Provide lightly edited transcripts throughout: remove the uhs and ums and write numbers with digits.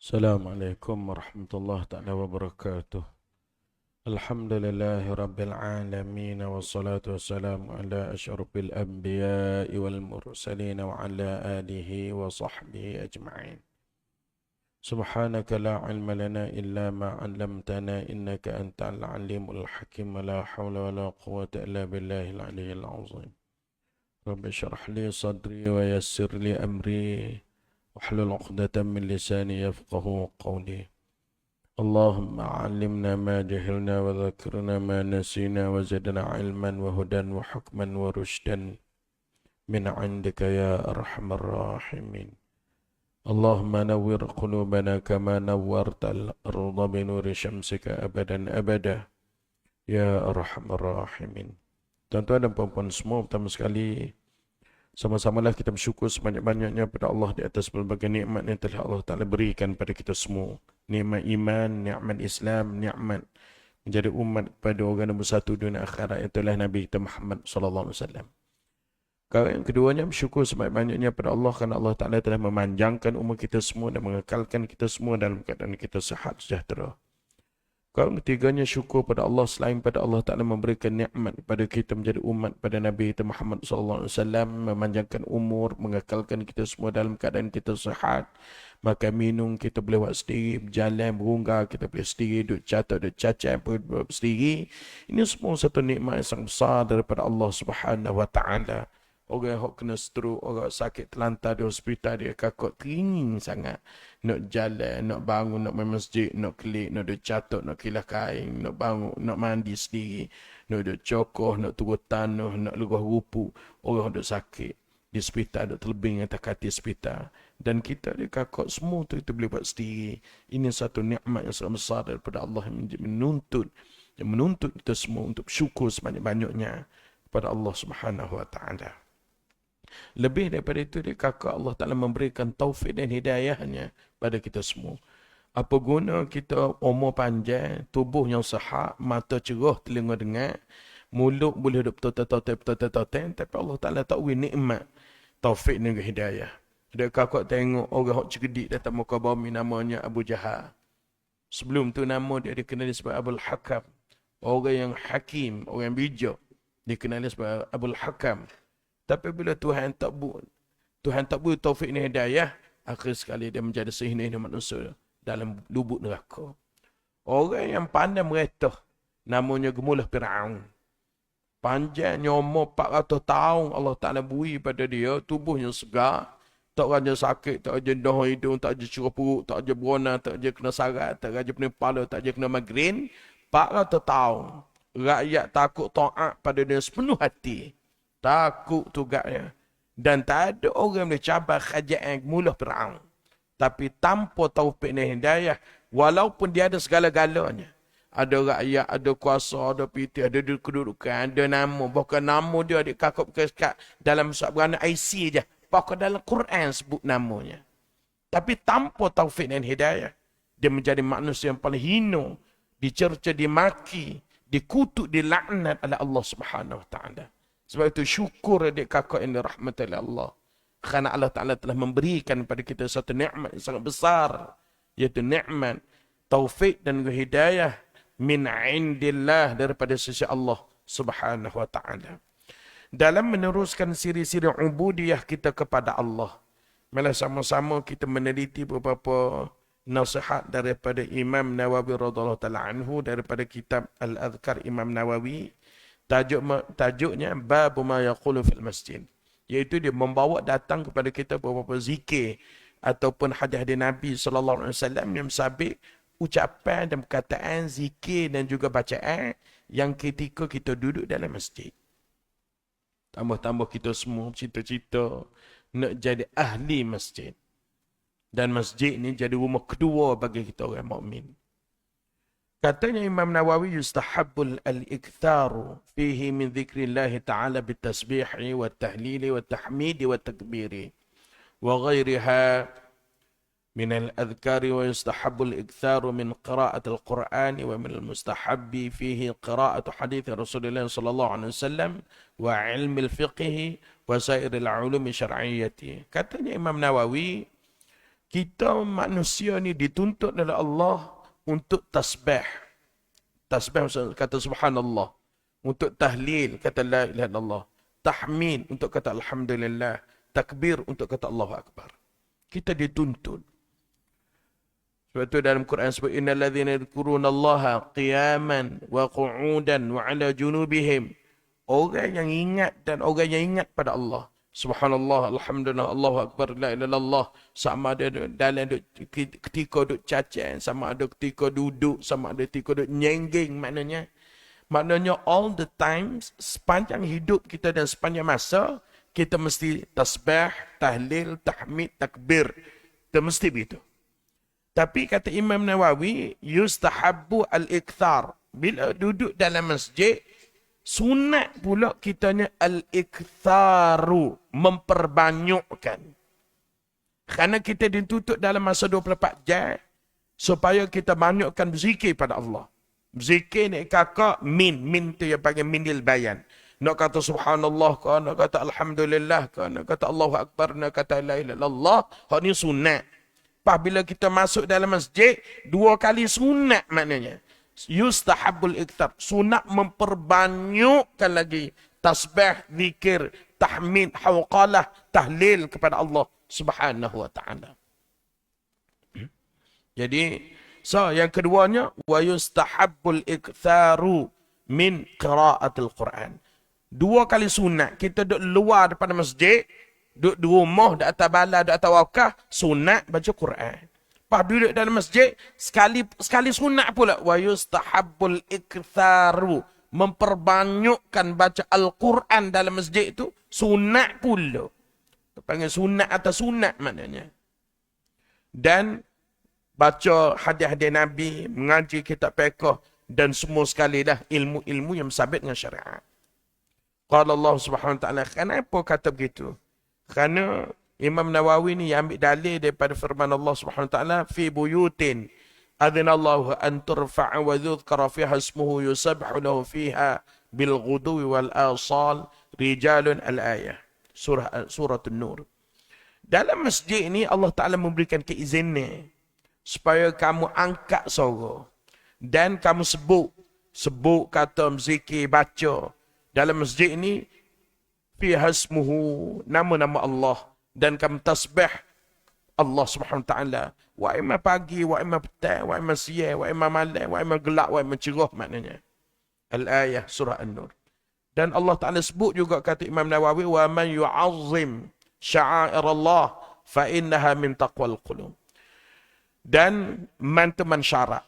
Assalamualaikum warahmatullahi taala wabarakatuh. Alhamdulillahi rabbil alamin wassalatu wassalamu ala asyrafil anbiya'i wal mursalin wa ala alihi wa sahbihi ajma'in. Subhanaka la ilma lana illa ma 'allamtana innaka antal alimul hakim wa la hawla wa la quwwata illa billahil aliyyil azim. Rabbi shrah li sadri wa yassir li amri واحلل عقدة من لساني يفقه قولي اللهم علمنا ما جهلنا وذكرنا ما نسينا وزدنا علما وهدى وحكما ورشدا من عندك يا أرحم الراحمين اللهم نور قلوبنا كما نورت الأرض بنور شمسك أبدا أبدا يا أرحم الراحمين. Tuan-tuan dan puan-puan semua, pertama sekali sama-samalah kita bersyukur sebanyak-banyaknya pada Allah di atas pelbagai nikmat yang telah Allah Ta'ala berikan pada kita semua. Nikmat iman, nikmat Islam, nikmat menjadi umat pada orang nombor satu dunia akhirat, itulah Nabi kita Muhammad SAW. Kalau yang keduanya, bersyukur sebanyak-banyaknya pada Allah kerana Allah Ta'ala telah memanjangkan umur kita semua dan mengekalkan kita semua dalam keadaan kita sihat sejahtera. Kalau ketiganya, syukur pada Allah selain pada Allah Ta'ala memberikan nikmat kepada kita menjadi umat pada Nabi kita Muhammad SAW, memanjangkan umur, mengekalkan kita semua dalam keadaan kita sihat, makan minum kita boleh buat sendiri, berjalan, berunggar kita boleh sendiri, duduk catat, duduk cacat, buat sendiri. Ini semua satu nikmat yang sangat besar daripada Allah Subhanahu Wa Ta'ala. Orang yang kena stroke, orang sakit terlantar di hospital, dia kakak teringin sangat. Nak jalan, nak bangun, nak main masjid, nak klik, nak duduk catat, nak kilas kain, nak bangun, nak mandi sendiri, nak duduk cokoh, nak turun tanah, nak legah rupu. Orang duduk sakit di hospital, duduk terlebing atas kaki hospital. Dan kita di kakak semua tu kita boleh buat sendiri. Ini satu nikmat yang sangat besar daripada Allah yang menuntut kita semua untuk syukur sebanyak-banyaknya kepada Allah Subhanahu Wa Ta'ala. Lebih daripada itu, dia kakak Allah Ta'ala memberikan taufik dan hidayahnya pada kita semua. Apa guna kita umur panjang, tubuh yang sihat, mata cerah, telinga dengar, mulut boleh duduk betul-betul, tapi Allah Ta'ala tak beri nikmat taufik dan hidayah. Dia kakak tengok orang yang cerdik datang muka bumi namanya Abu Jahal. Sebelum tu nama dia dikenali sebagai Abul Hakam. Orang yang hakim, orang yang bijak, dikenali sebagai Abul Hakam. Tapi bila Tuhan tak beri taufik dan hidayah, akhir sekali dia menjadi sehina-hina manusia dalam lubuk neraka. Orang yang pandai meretah, namanya Gemulah Fir'aun. Panjangnya umur 400 tahun Allah Ta'ala beri pada dia, tubuhnya segar, tak raja sakit, tak raja dah hidung, tak raja curah perut, tak raja berona, tak raja kena sarat, tak raja pening kepala, tak raja kena migrain. 400 tahun. Rakyat takut taat pada dia sepenuh hati. Takut tugasnya. Dan tak ada orang boleh cabar kerajaan Gemulah Fir'aun. Tapi tanpa taufik dan hidayah, walaupun dia ada segala-galanya. Ada rakyat, ada kuasa, ada piti, ada kedudukan, ada nama. Bahkan nama dia ada kakak dalam surat beranak IC je. Bahkan dalam Quran sebut namanya. Tapi tanpa taufik dan hidayah, dia menjadi manusia yang paling hina, dicerca, dimaki, dikutuk, dilaknat oleh Allah Subhanahu Wa Ta'ala. Sebab itu syukur adik kakak yang dirahmati oleh Allah. Kerana Allah Ta'ala telah memberikan kepada kita satu nikmat yang sangat besar. Iaitu nikmat taufik dan hidayah min indillah, daripada sisi Allah Subhanahu Wa Ta'ala. Dalam meneruskan siri-siri ubudiyah kita kepada Allah, malah sama-sama kita meneliti beberapa nasihat daripada Imam Nawawi radhiyallahu ta'ala anhu, daripada kitab Al-Adhkar Imam Nawawi. Tajuknya Bab ma yaqulu fil masjid, iaitu dia membawa datang kepada kita beberapa zikir ataupun hadis-hadis Nabi sallallahu alaihi wasallam yang sabit ucapan dan perkataan, zikir dan juga bacaan yang ketika kita duduk dalam masjid. Tambah-tambah kita semua cita-cita nak jadi ahli masjid. Dan masjid ni jadi rumah kedua bagi kita orang mukmin. Katanya Imam Nawawi, yustahabbul al-iktharu fihi min dhikrillah ta'ala bitasbihi wa tahlili wa tahmidi wa takbiri wa ghairiha min al-adhkari, wa yustahabbul iktharu min qira'at al-Qur'ani, wa min al-mustahabbi fihi qira'atu hadith Rasulullah sallallahu alaihi wasallam wa ilmi al-fiqh wa sair al-ulum syar'iyyati. Katanya Imam Nawawi, Kita manusia ni dituntut oleh Allah untuk tasbih. Tasbih maksud kata subhanallah. Untuk tahlil kata la ilaha illallah. Tahmid untuk kata alhamdulillah. Takbir untuk kata Allahu akbar. Kita dituntut. Sebab itu dalam Quran sebut innal ladzina yadhkurunallaha qiyaman wa qu'udan wa 'ala junubihim. Orang yang ingat dan orang yang ingat pada Allah. Subhanallah, alhamdulillah, Allahu akbar, la ilaha illallah. Sama ada dalam ketika duduk cacat, sama ada ketika duduk, sama ada ketika duduk nyengging maknanya. Maknanya all the times sepanjang hidup kita dan sepanjang masa kita mesti tasbih, tahlil, tahmid, takbir. Kita mesti begitu. Tapi kata Imam Nawawi, yustahabbu al-ikthar. Bila duduk dalam masjid, sunat pula kitanya al-iktharu, memperbanyakkan. Kerana kita ditutup dalam masa 24 jam, supaya kita banyakkan berzikir pada Allah. Berzikir ni kakak min tu yang panggil minil bayan. Nak kata subhanallah ke, nak kata alhamdulillah ke, nak kata Allahu akbar, nak kata la ilaha illallah, hak ni sunat. Bila kita masuk dalam masjid, 2 kali sunat maknanya. Yustahabul iktar. Sunat memperbanyakkan lagi tasbih, zikir, tahmid, hawqalah, tahlil kepada Allah Subhanahu wa ta'ala. Jadi, yang keduanya, wa yustahabul iktharu min qiraatil Quran. 2 kali sunat. Kita duduk luar daripada masjid, duduk di rumah, di atas bala, di atas wakah, sunat baca Quran. Lepas duduk dalam masjid, sekali sunat pula. Wa yustahabbul iktharu. Memperbanyakkan baca Al-Quran dalam masjid itu, sunat pula. Panggil sunat atas sunat maknanya. Dan baca hadis-hadis Nabi, mengaji kitab fiqh, dan semua sekali dah ilmu-ilmu yang sabit dengan syariat. Qala Allah Subhanahu wa ta'ala, kenapa kata begitu? Kerana Imam Nawawi ni yang ambil dalil daripada firman Allah Subhanahu wa taala fi buyutin adzinallahu an turfa'a wa yudhkara fiha ismuhu yusabbihu lahu fiha bil ghudwi wal asal rijalun al-ayah. Surah An-Nur. Dalam masjid ini Allah Taala memberikan keizinan supaya kamu angkat suara dan kamu sebut kata zikir, baca dalam masjid ini fi hasmuhu, nama-nama Allah, dan kamu tasbih Allah Subhanahu wa taala wa imma pagi wa imma petang wa imma siang wa imma malam wa imma gelap wa imma cerah maknanya. Al-ayah surah An-Nur. Dan Allah Taala sebut juga kata Imam Nawawi wa man yu'azzim sya'air Allah fa innaha min taqwal qulub. Dan man syarat.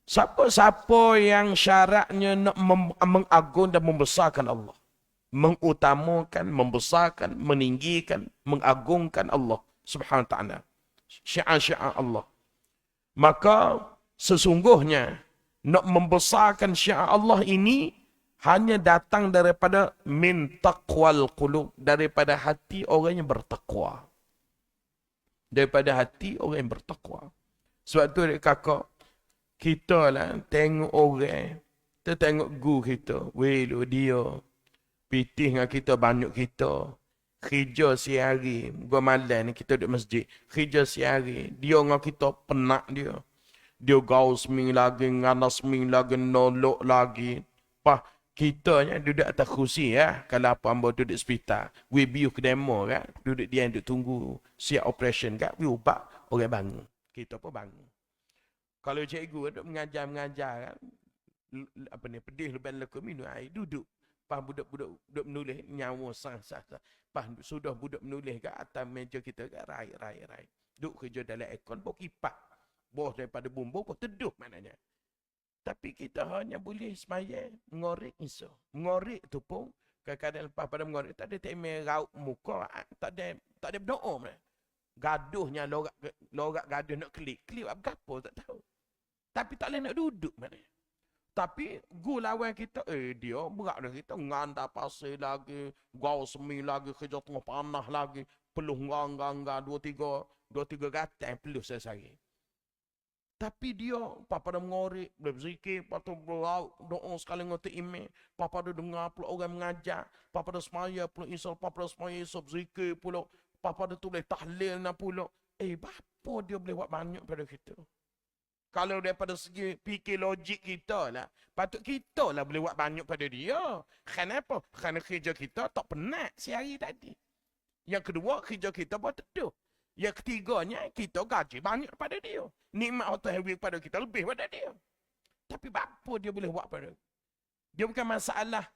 Siapa yang syaratnya nak mengagung dan membesarkan Allah, mengutamakan, membesarkan, meninggikan, mengagungkan Allah Subhanahu wa taala, syiar-syiar Allah, maka sesungguhnya nak membesarkan syiar Allah ini hanya datang daripada min taqwal qulub, daripada hati orang yang bertakwa. Daripada hati orang yang bertakwa. Sebab tu kakak, kita lah tengok orang, kita tengok guru kita, weh dia pitih dengan kita, banyak kita. Kerja sehari, gua malam ni kita duduk masjid. Kerja sehari, dia dengan kita penat dia. Dia gaul seming lagi, nganas seming lagi, nolok lagi. Pah, kita ni duduk atas kursi ya. Kalau apa hamba duduk hospital, we biu ke demo kan. Duduk dia duduk tunggu siap operation kan. We ubat, orang bangun. Kita pun bangun. Kalau cikgu duduk mengajar kan. Apa ni, pedih leban lekuk minum air, duduk. Pas budak-budak duduk menulis nyawa sah-sah. Pas sudah budak menulis kat atas meja kita kat rai. Duduk kerja dalam aircon, bawa kipas. Bawah daripada bumbu, bawa teduh maknanya. Tapi kita hanya boleh sembahyang mengorek iso. Mengorek tu pun kadang-kadang lepas pada mengorek tak ada temel raut muka, tak ada berdoa. Gaduhnya lorak gaduh nak klik apa tak tahu. Tapi tak boleh nak duduk maknanya. Tapi guru lawan kita, dia berat dah kita ngandar pasir lagi, gaul semi lagi, kerja tengah panah lagi, peluh nganggang 2-3 gatai peluh sehari. Tapi dia, papa dah mengorek, berzikir, papa dah doa sekali ngotek email, papa dah dengar pula orang mengajar, papa dah semaya pula isol, papa dah semaya isol, berzikir pula, papa dah tulis tahlil nak pula. Apa dia boleh buat banyak pada kita? Kalau daripada segi fikir logik kita lah, patut kita lah boleh buat banyak pada dia. Kenapa? Kerana kerja kita tak penat sehari tadi. Yang kedua, kerja kita buat teduh. Yang ketiganya, kita gaji banyak pada dia. Nikmat atau heavy pada kita lebih pada dia. Tapi apa dia boleh buat pada dia? Dia bukan masalah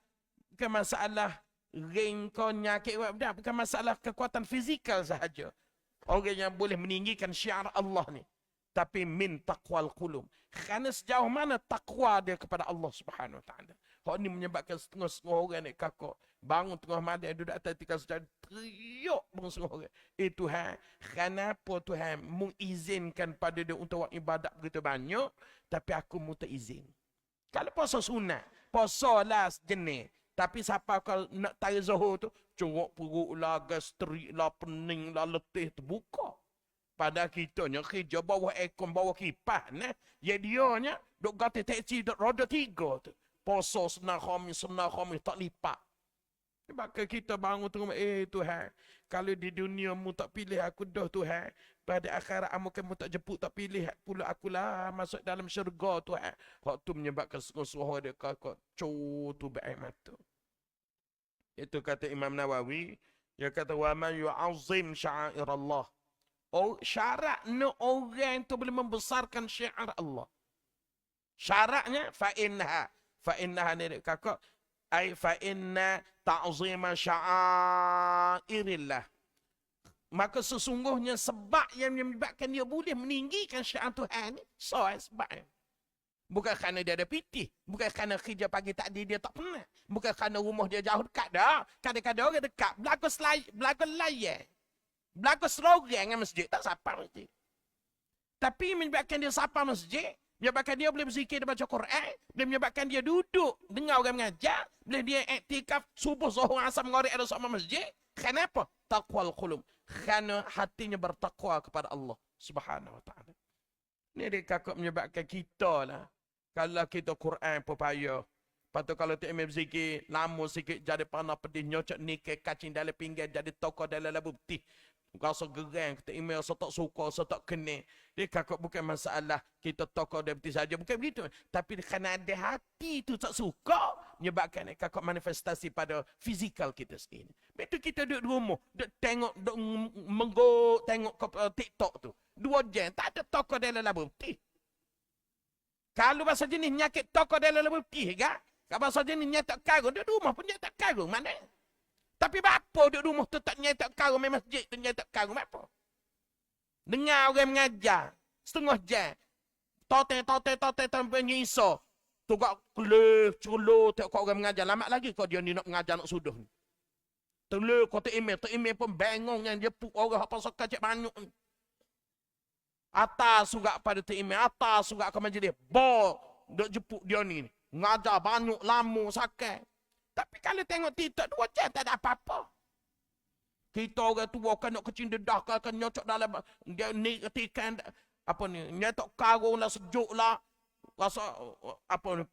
ring kau nyakit, bukan masalah kekuatan fizikal sahaja. Orang yang boleh meninggikan syiar Allah ni. Tapi min taqwal qulub. Kerana sejauh mana takwa dia kepada Allah Subhanahu Wa Taala. Hak ni menyebabkan setengah-setengah orang ni kakak bangun tengah malam duduk atas tikar sejadah teriuk bang setengah orang. Tuhan, kenapa Tuhan mengizinkan pada dia untuk buat ibadat begitu banyak, tapi aku mu tak izin. Kalau puasa sunat, puasa lah sejenis. Tapi siapa kalau nak tarik zuhur tu, congok perut lah, gastrik lah, pening lah, letih terbuka. Pada kitanya kerja bawah aircon, bawah kipas nah. Ya dianya dok gati teksi dok roda 3 tu. Poso senang khamis tak lipat. Sebab kita bangun tu Tuhan, kalau di dunia mu tak pilih aku dah Tuhan, pada akhirat kamu tak jemput tak pilih pula akulah masuk dalam syurga Tuhan. Hak tu menyebabkan suara dia kakak tu baik mata. Itu kata Imam Nawawi, dia kata wa man yu'azzim sya'airallah. Syaratnya orang tu boleh membesarkan syiar Allah. Syaratnya fa'innaha ni kakak ai fa'inna ta'zima sya'airillah. Maka sesungguhnya sebab yang menyebabkan dia boleh meninggikan syiar Tuhan ni, sebab bukan kerana dia ada pitih, bukan kerana kerja pagi tadi dia tak pernah, bukan kerana rumah dia jauh dekat dah. Kadang-kadang orang dekat berlaku layar. Berlaku serorang dengan masjid, tak sapa masjid. Tapi menyebabkan dia sapa masjid, menyebabkan dia boleh berzikir, dia baca Quran, boleh menyebabkan dia duduk, dengar orang mengajar, boleh dia iktikaf, subuh, zuhur, asar, maghrib ada sama masjid. Kenapa? Taqwal qulub. Kerana hatinya bertakwa kepada Allah Subhanahu Wa Taala. Ini dia kakak menyebabkan kita lah. Kalau kita Quran pun payah. Lepas tu kalau tak imam berzikir, lama sikit jadi panah pedih, nyocok nikah, kacing dalam pinggan, jadi tokoh dalam labu putih. Rasa gerang, kita email saya tak suka, saya tak kena. Dia kakak bukan masalah kita tokoh dan betul saja, bukan begitu. Tapi kerana ada hati tu tak suka, menyebabkan kakak manifestasi pada fizikal kita sendiri. Betul kita duduk di rumah, duduk tengok, duduk menggok, tengok TikTok tu. 2 jam, tak ada tokoh dalam labu putih. Kalau bahasa jenis nyakit tokoh dalam labu putih, kan? Kalau bahasa jenis nyatak karung, duduk di rumah pun nyatak karung, mana? Tapi bapa duduk rumah tu tak nyetak karung, main masjid tu nyetak karung, bapa? Dengar orang mengajar, setengah jam. Tote, sampai nyisa. Tu kau kelih, culur, tengok kau orang mengajar. Lama lagi kau dia ni nak mengajar, nak suduh ni. Telur kau tak email pun bengong yang dia puk orang apa suka cek banyak ni. Atas surat pada tak email, atas surat ke majlis. Duk jepuk dia ni. Ngajar banyak, lama, sakit. Tapi kalau tengok TikTok 2 jam tak ada apa-apa. Kita orang tua kan nak kecil dedah kan nyocok dalam dia ni ketikan apa ni nyetok karung lah, sejuk lah, rasa apa ni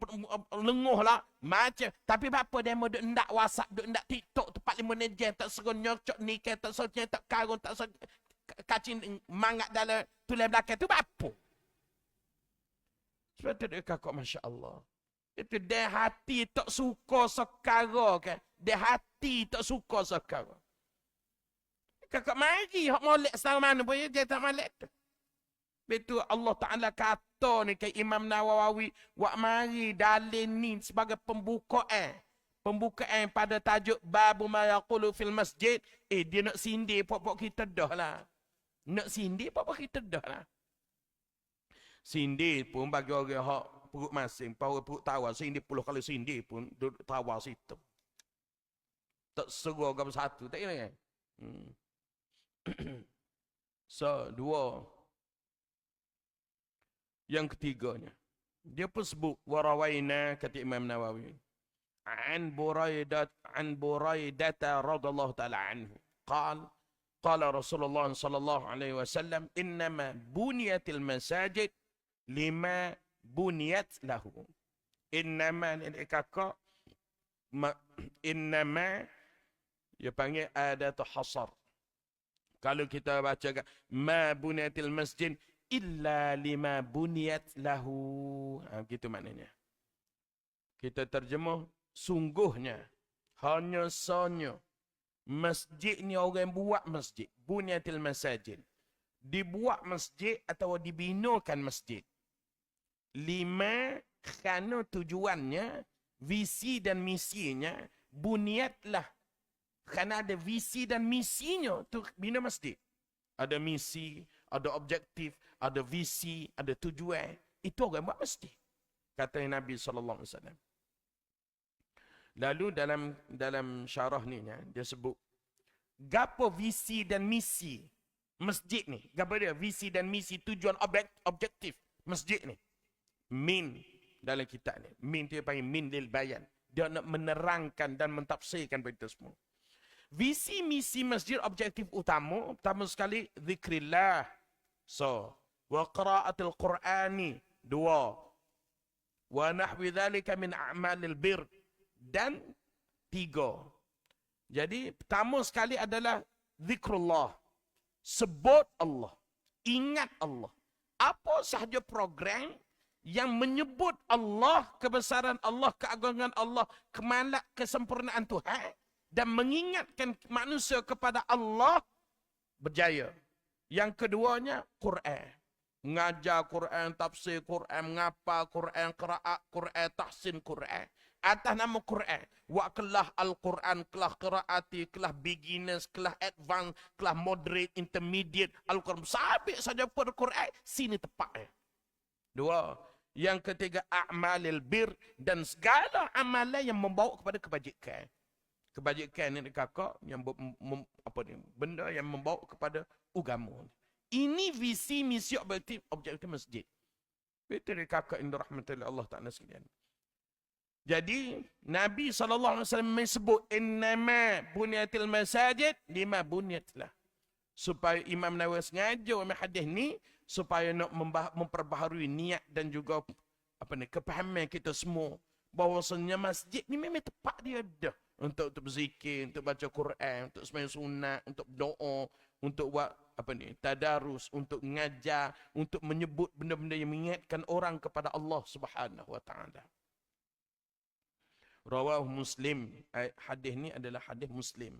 lenguh lah macam. Tapi apa dia mau duk ndak WhatsApp, duk ndak TikTok tempat 5 jam tak seron nyocok ni kan, tak seron nyetok karung, tak seron kacing mangat dalam tulang belakang tu apa? Sebab tu dia kakak masya-Allah. Itu dia hati tak suka sekara kan. Dia hati tak suka sekara. Kakak mari hak molek setara mana pun dia tak molek tu. Betul Allah Ta'ala kata ni ke Imam Nawawi, wak mari dalil ni sebagai pembukaan. Pembukaan pada tajuk babu ma yaqulu fil masjid. Dia nak sindir pok-pok kita dah lah. Nak sindir pok-pok kita dah lah. Sindir pun bagi orang hak perut masing, perut tawar, sindir 10 kali sindir pun duduk tawar situ. Tak seru agama satu, tak kira kan? So, 2. Yang ketiganya, dia pun sebut warawaina kata Imam Nawawi. An Buraidah radhiyallahu ta'ala anhu. Qala Rasulullah sallallahu alaihi wasallam, innama buniyatil masajid lima buniyat lahu. Innama ni kakak innama dia panggil adatu hasar. Kalau kita baca ma bunyatil masjid illa lima bunyat lahu. Gitu maknanya. Kita terjemah sungguhnya hanya sahaja masjid ni orang buat masjid. Bunyatil masajid. Dibuat masjid atau dibinakan masjid. 5 kerana tujuannya, visi dan misinya, bunyatlah. Kerana ada visi dan misinya tu bina masjid. Ada misi, ada objektif, ada visi, ada tujuan. Itu orang buat masjid. Kata Nabi SAW. Lalu dalam syarah ni dia sebut, gapo visi dan misi masjid ni? Gapo dia visi dan misi, tujuan objektif masjid ni? Min dalam kitab ni. Min tu dia panggil min lil bayan. Dia nak menerangkan dan mentafsirkan berita semua. Visi misi masjid objektif utama, pertama sekali zikrillah. So, wa qiraatul Qur'ani. 2. Wa nahwi dhalika min a'malil bir. Dan 3. Jadi pertama sekali adalah zikrullah. Sebut Allah. Ingat Allah. Apa sahaja program yang menyebut Allah, kebesaran Allah, keagungan Allah, kemalat, kesempurnaan Tuhan, dan mengingatkan manusia kepada Allah, berjaya. Yang keduanya, Quran. Mengajar Quran, tafsir Quran, mengapa Quran, qiraat Quran, tahsin Quran. Atas nama Quran. Wa kelah Al-Quran, kelah qiraati, kelah beginners, kelah advance, kelah moderate, intermediate. Al-Quran. Sampai saja pada Quran, sini tepatnya. 2. Yang ketiga, a'malil bir. Dan segala amalan yang membawa kepada kebajikan. Kebajikan ni kakak yang benda yang membawa kepada agama. Ini visi misi objektif masjid. Itu dia kakak yang dirahmati Allah Ta'ala sekalian. Jadi Nabi SAW sebut innama bunyatil masajid lima bunyatlah. Supaya Imam Nawawi sengaja ambil hadis ni supaya nak memperbaharui niat dan juga kepahaman kita semua bahawasanya masjid ni memang tempat dia ada. Untuk berzikir, untuk baca Quran, untuk sembahyang sunat, untuk berdoa, untuk buat tadarus, untuk mengajar, untuk menyebut benda-benda yang mengingatkan orang kepada Allah Subhanahu wa taala. Rawahu Muslim. Hadis ni adalah hadis Muslim.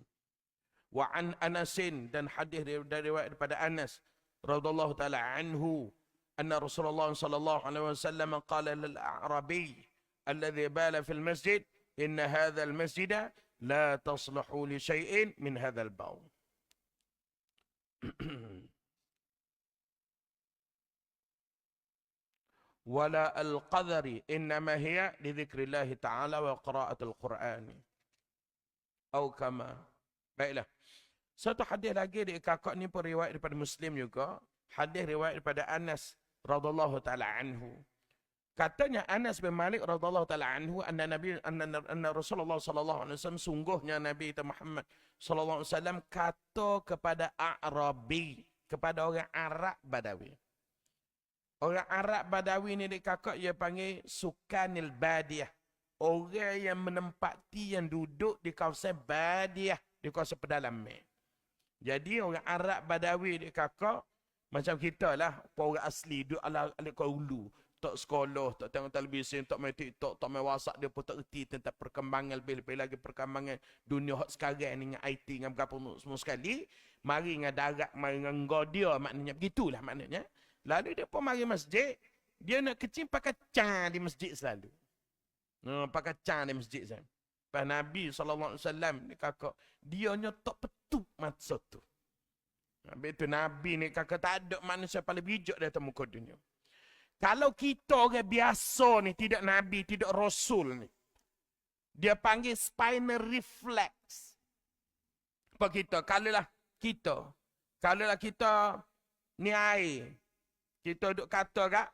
Wa an Anasin, dan hadis dari riwayat daripada Anas radhiyallahu taala anhu anna Rasulullah sallallahu alaihi wasallam qala lil a'rabi alladhi bala fil masjid inna hadzal masjida la tasluhu li syai'in min hadzal bawl. Wala al-qadari innama hiya li dzikrillah ta'ala wa qira'atul Qur'an. Atau kama. Baiklah. Satu hadis lagi di kakak ni pun riwayat daripada Muslim juga. Hadis riwayat daripada Anas radhiyallahu taala anhu. Katanya Anas bin Malik radhiyallahu taala anhu anna Rasulullah sallallahu alaihi wasallam, sungguhnya Nabi Muhammad sallallahu alaihi wasallam kata kepada Arabi, kepada orang Arab Badawi. Orang Arab Badawi ni kakak dia panggil sukanil badiyah. Orang yang menempati, yang duduk di kawasan badiyah, di kawasan pedalaman. Jadi orang Arab Badawi kakak macam kita lah, orang asli duduk ala kaulu. Tak sekolah, tak tengok televisyen, tak main TikTok, tak main WhatsApp, dia pun tak erti tentang perkembangan, lebih-lebih lagi perkembangan dunia sekarang ni dengan IT, dengan berapa semua sekali. Mari dengan darat, mari dengan godia, maknanya begitulah maknanya. Lalu dia pun mari masjid, dia nak kecil pakai can di masjid selalu. Pakai can di masjid selalu. Pas Nabi SAW ni kakak, dia tak petup masa tu. Habis tu Nabi ni kakak tak ada manusia paling bijak di atas muka dunia. Kalau kita orang biasa ni, tidak Nabi, tidak Rasul ni, dia panggil spinal reflex. Apa kita? Kalaulah kita ni air, kita duduk kata kat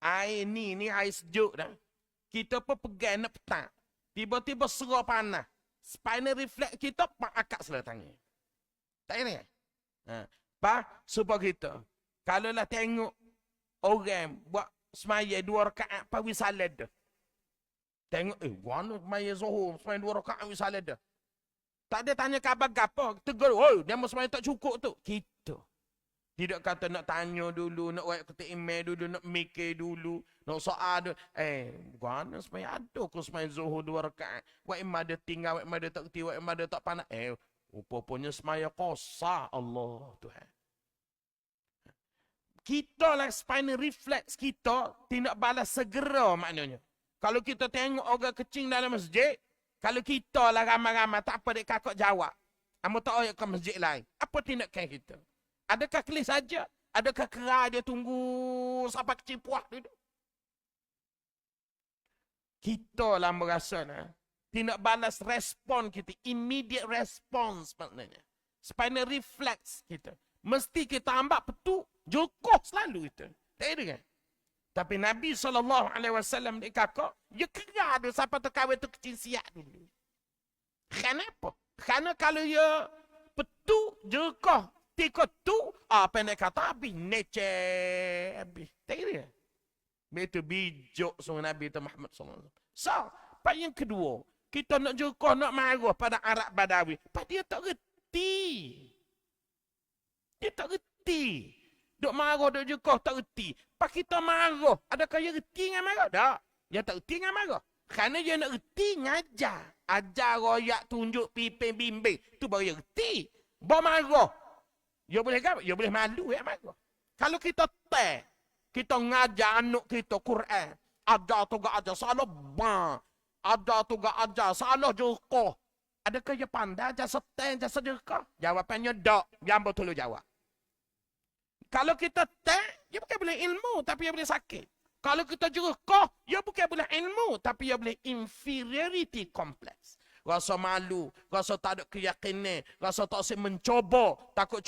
air ni air sejuk dah. Kita pun pegang nak petang. Tiba-tiba serah panas. Spinal reflex kita pak akak sebelah tangan. Tak kena kan? Supaya kita, kalaulah tengok orang buat semaya 2 rakaat pawi salat dah. Tengok, mana semaya Zuhur, semaya 2 rakaat pawi salat dah. Tak ada tanya khabar gapo. Tegur, oh, dia sembahyang tak cukup tu. Kita. Tidak kata nak tanya dulu, nak write ketik email dulu, nak mikir dulu, nak soal dulu. Bukan sembahyang ada aku sembahyang zuhur 2 rakaat. Wak imam dia tinggal, wak imam dia tak kerti, wak imam dia tak pandai. Rupanya sembahyang kosa Allah Tuhan. Kita lah spinal reflex kita tidak balas segera maknanya. Kalau kita tengok orang kecil dalam masjid, kalau kita lah ramai-ramai, tak apa dek kakak jawab. Kamu tak ayat ke masjid lain. Apa tindakan kita? Adakah kelis saja? Adakah kerah dia tunggu sampai kecil puas dulu? Kita lah merasa tindak balas respon kita. Immediate response maknanya. Spinal reflex kita. Mesti kita ambil petuk. Jokoh selalu itu. Tak ada kan? Tapi Nabi SAW dia kakak, dia kerah dia sampai terkawin tu kecil siap dulu. Kenapa? Kerana kalau dia petuk, jokoh, tikut tu, pendek kata habis, neceh habis. Tak ada kan? Itu bijak sama Nabi Muhammad SAW. So, yang kedua, kita nak jokoh, nak marah pada Arab Badawi. Dia tak reti. Dia tak reti. Duk marah, duk jokoh, tak reti. Pak kita marah. Adakah dia reti dengan marah? Tak. Dia tak reti dengan marah. Kerana dia nak reti, ngajar. Ajar, royak, tunjuk, pipin, bimbing. Tu baru dia reti. Bawa marah. Dia boleh apa? Dia boleh malu ya marah. Kalau kita kita ngajar anak kita Quran. Ada tu gak ajar, salah bang. Ada tu gak ajar, salah jokoh. Adakah dia pandai, ajar setan, ajar sedekah? Jawapannya tak. Yang betul jawab. Kalau kita dia bukan boleh ilmu, tapi dia boleh sakit. Kalau kita jerukah, dia bukan boleh ilmu, tapi dia boleh inferiority complex. Rasa malu, rasa tak ada keyakinan, rasa tak asyik mencoba, takut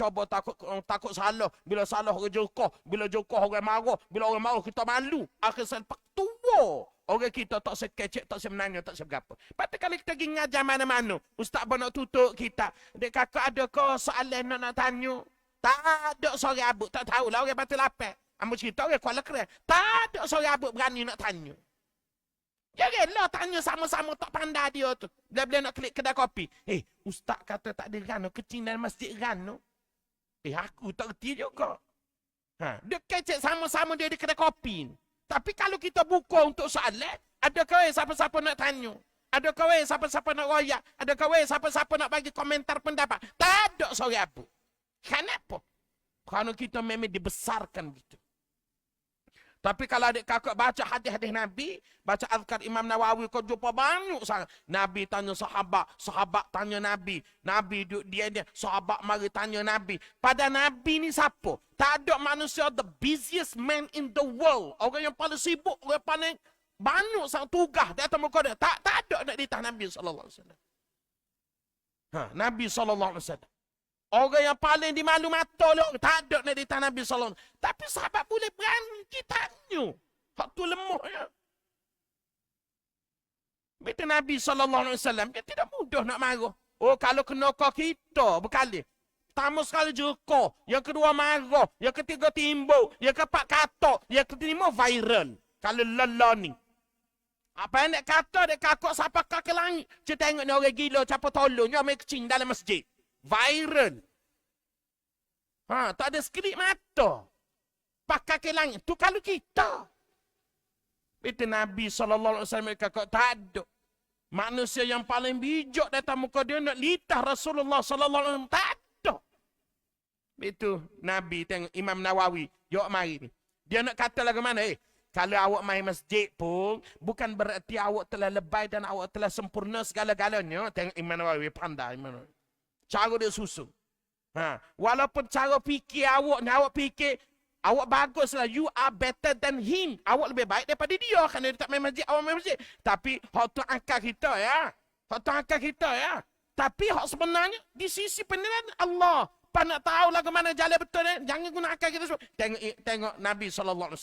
salah. Bila salah orang jerukah, bila jerukah orang marah, bila orang marah kita malu. Akhir selepas tua, orang kita tak asyik kecek, tak asyik menanya, tak asyik berapa. Lepas kalau kita pergi ngajar mana-mana, ustaz pun nak tutup kita. Dek kakak ada ke soalan nak tanya? Tak ada seorang abuk, tak tahulah orang Batu Lapar. Ambil cerita orang Kuala Keren. Tak ada seorang abuk berani nak tanya. Ya lah tanya sama-sama tak pandai dia tu. Bila nak klik kedai kopi. Ustaz kata tak ada rano, kecil dalam masjid rano. Aku tak kerti juga. Dia kecek sama-sama dia di kedai kopi. Tapi kalau kita buka untuk soalan, adakah siapa-siapa nak tanya? Adakah siapa-siapa nak royak? Adakah siapa-siapa nak bagi komentar pendapat? Tak ada seorang abuk. Kenapa? Kerana kita memang dibesarkan gitu. Tapi kalau adik kakak baca hadis-hadis Nabi, baca azkar Imam Nawawi, kau jumpa banyak sangat. Nabi tanya sahabat, sahabat tanya Nabi. Nabi dia, sahabat mari tanya Nabi. Pada Nabi ni siapa? Tak ada manusia the busiest man in the world. Orang yang paling sibuk, orang paling banyak sangat tugas di atas muka dia. Tak ada nak ditanya Nabi SAW. Nabi SAW. Orang yang paling dimalu mata lah. Tak ada nak ditanya Nabi SAW. Tapi sahabat boleh berani tanya. Hak tu lemah ya. Betul Nabi SAW. Dia tidak mudah nak marah. Oh kalau kena kau kita berkali. Pertama sekali jerukah. Yang kedua marah. Yang ketiga timbul. Yang keempat kata. Yang kelima viral. Kalau lelah ni. Apa yang nak kata, dia kakak siapa kaki langit. Dia tengok ni orang gila, siapa tolong. Dia main kecil dalam masjid. Viral. Tak ada sekelip mata. Pakai ke langit. Tu kalau kita. Itu Nabi SAW kakak tak ada. Manusia yang paling bijak datang muka dia nak litah Rasulullah SAW. Tak ada. Itu Nabi tengok Imam Nawawi. Yuk mari ni. Dia nak kata lagu mana? Kalau awak main masjid pun, bukan berarti awak telah lebay dan awak telah sempurna segala-galanya. Tengok Imam Nawawi pandai. Cara dia susun. Walaupun cara fikir awak ni, awak fikir, awak baguslah. You are better than him. Awak lebih baik daripada dia. Kerana dia tak main masjid, awak main masjid. Tapi, hak tu angkat kita ya. Hak tu angkat kita ya. Tapi, hak sebenarnya, di sisi penilaian Allah. Pak nak tahu lah ke mana jalan betul ni. Jangan guna akal kita semua. Tengok Nabi SAW.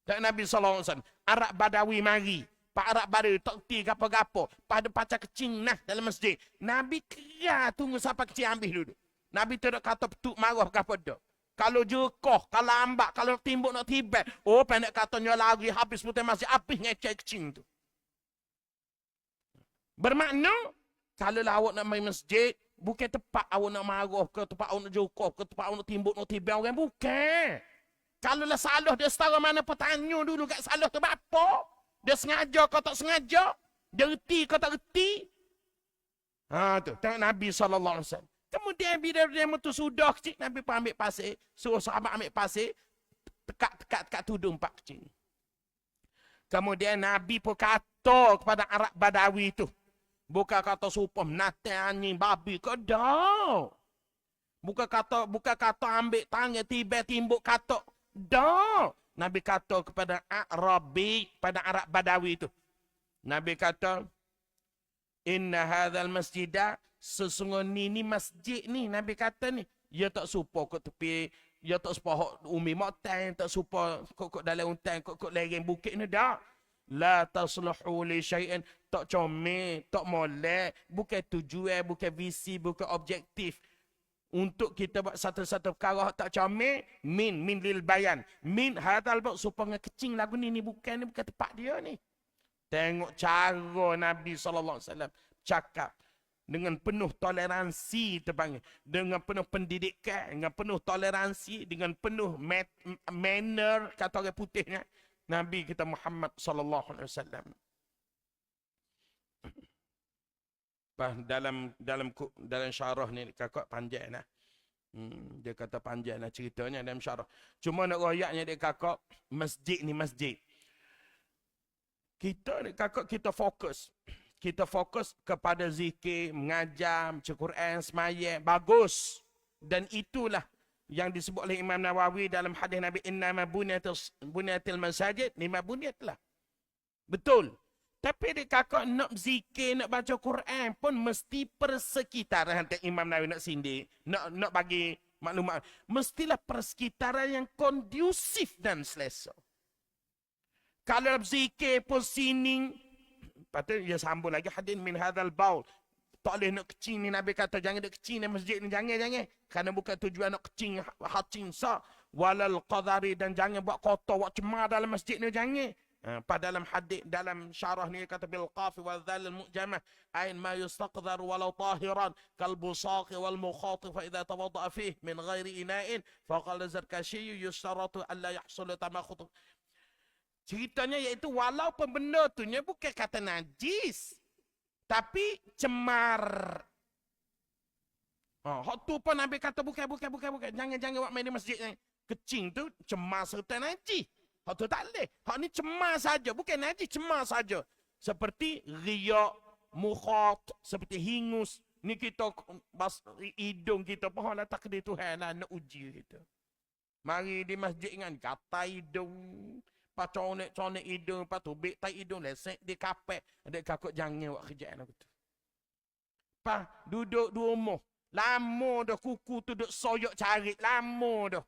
Dan Nabi SAW, Arab Badawi mari. Pak Arab Badawi tak kerti apa-apa. Pada pacar kecil nah dalam masjid. Nabi kira tunggu sampai kecil ambil dulu. Nabi tidak kata petuk marah apa dah. Kalau jerkoh, kalau ambak, kalau timbuk nak tibat. Oh pendek katanya lari habis putih masjid. Habis ngecek kecil tu. Bermakna, Kalau lah awak nak main masjid, bukan tempat awak nak marah ke, tempat awak nak jokok ke, tempat awak nak timbuk, nak timbang orang. Bukan. Kalau lah salah dia setara mana pun tanya dulu kat salah tu apa. Dia sengaja kau tak sengaja. Dia reti kau tak reti. Ha tu, tengok Nabi SAW. Kemudian bila dia tu sudah kecil, Nabi pun ambil pasir. Suruh sahabat ambil pasir. Tekat tudung pak kecil. Kemudian Nabi pun kata kepada Arab Badawi tu. Bukan kata supam, nate anjing, babi ke dah. Bukan kata ambil tangan, tiba timbuk kata. Dah. Nabi kata kepada Arabi, pada Arab Badawi itu. Nabi kata, inna hadzal masjidah, sesungguhnya ni masjid ni. Nabi kata ni, dia tak supa ke tepi, dia tak supa umi motan, tak supa kok dalam hutan, kok lereng bukit ni dah. La tasluhu li syai'in, tak comel, tak molek, bukan tujuan, bukan visi, bukan objektif. Untuk kita buat satu-satu perkara tak comel, min lil bayan. Min hadal buat supaya kecing lagu ni bukan tempat dia ni. Tengok cara Nabi SAW cakap dengan penuh toleransi terpanggil, dengan penuh pendidikan, dengan penuh toleransi, dengan penuh manner kata orang putihnya. Nabi kita Muhammad sallallahu alaihi wasallam. Dalam syarah ni kakak panjang lah. Dia kata panjang lah ceritanya dalam syarah. Cuma nak royaknya dia kakak, masjid ni masjid. Kita ni kakak kita fokus. Kita fokus kepada zikir, mengajar, baca Quran, sembahyang, bagus. Dan itulah yang disebut oleh Imam Nawawi dalam hadis Nabi, innama bunyatil masajid lima bunyatlah. Betul. Tapi dia kakak nak zikir, nak baca Quran pun mesti persekitaran. Hantar Imam Nawawi nak sindir, nak bagi maklumat. Mestilah persekitaran yang kondusif dan selesa. Kalau zikir pun sining, patut dia sambung lagi hadis min hadzal baul. Tak boleh nak kecing ni, Nabi kata jangan nak kecing di masjid ni, jangan. Kerana bukan tujuan nak kecing hacing sa. Walal qadari, dan jangan buat kotor, buat cemar dalam masjid ni, jangan. Pada dalam hadis, dalam syarah ni kata bil qafi wal dhal al mu'jamah, ain ma yustaqdar walau tahiran kal busaq wal mukhatif fa idza tawadda fihi min ghairi ina'in faqal zarkashi yustaratu alla yahsul tamakhut. Ceritanya iaitu walaupun benda tu nya bukan kata najis, tapi cemar. Hak tu pun Nabi kata bukan. Jangan buat main di masjid ni. Kecing tu cemar serta najis. Hak tu tak boleh. Hak ni cemar saja, bukan najis, cemar saja. Seperti riak, mukhat, seperti hingus. Ni kita hidung kita pun hala takdir Tuhan lah nak uji kita. Mari di masjid kan kata hidung, pas conek hidung, pas tubik tai hidung lesek di kapek. Adik kakak jangan buat kerjaan aku tu. Pas duduk di rumah, lama dah kuku tu duduk soyok cari, lama dah.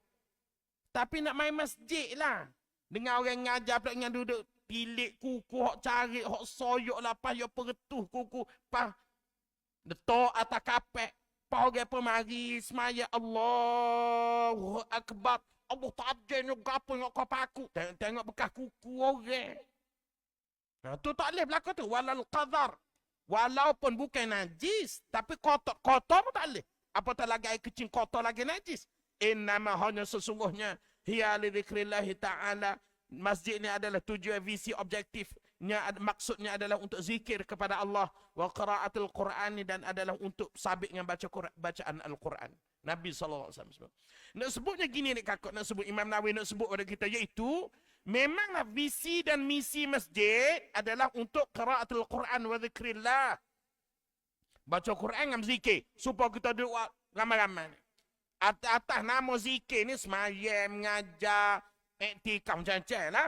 Tapi nak main masjid lah. Dengan orang ngajar pula dengan duduk pilik kuku, hok cari, hok soyok lah, pas yo peretuh kuku, pas letak atas kapek. Pas orang pun mari semaya Allahu Akbar. Allah tak ada nak gapo nak kau paku. Tengok bekas kuku orang. Nah, tu tak boleh berlaku tu. Walal qadar. Walaupun bukan najis, tapi kotor pun tak boleh. Apatah lagi air kecil kotor lagi najis. Innama hanya sesungguhnya hiya li dzikrillahi ta'ala. Masjid ni adalah tujuan visi objektifnya, maksudnya adalah untuk zikir kepada Allah, wa qiraatul Quran, dan adalah untuk sabit dengan bacaan Al-Quran. Nabi SAW sebut. Nak sebutnya gini ni kakak, nak sebut Imam Nawawi nak sebut pada kita, iaitu memanglah visi dan misi masjid adalah untuk qiraatul Quran wa zikrillah. Baca Quran dengan zikir supaya kita duduk ramai-ramai. Atas nama zikir ni semayang, mengajar, iktikaf macam-macam lah.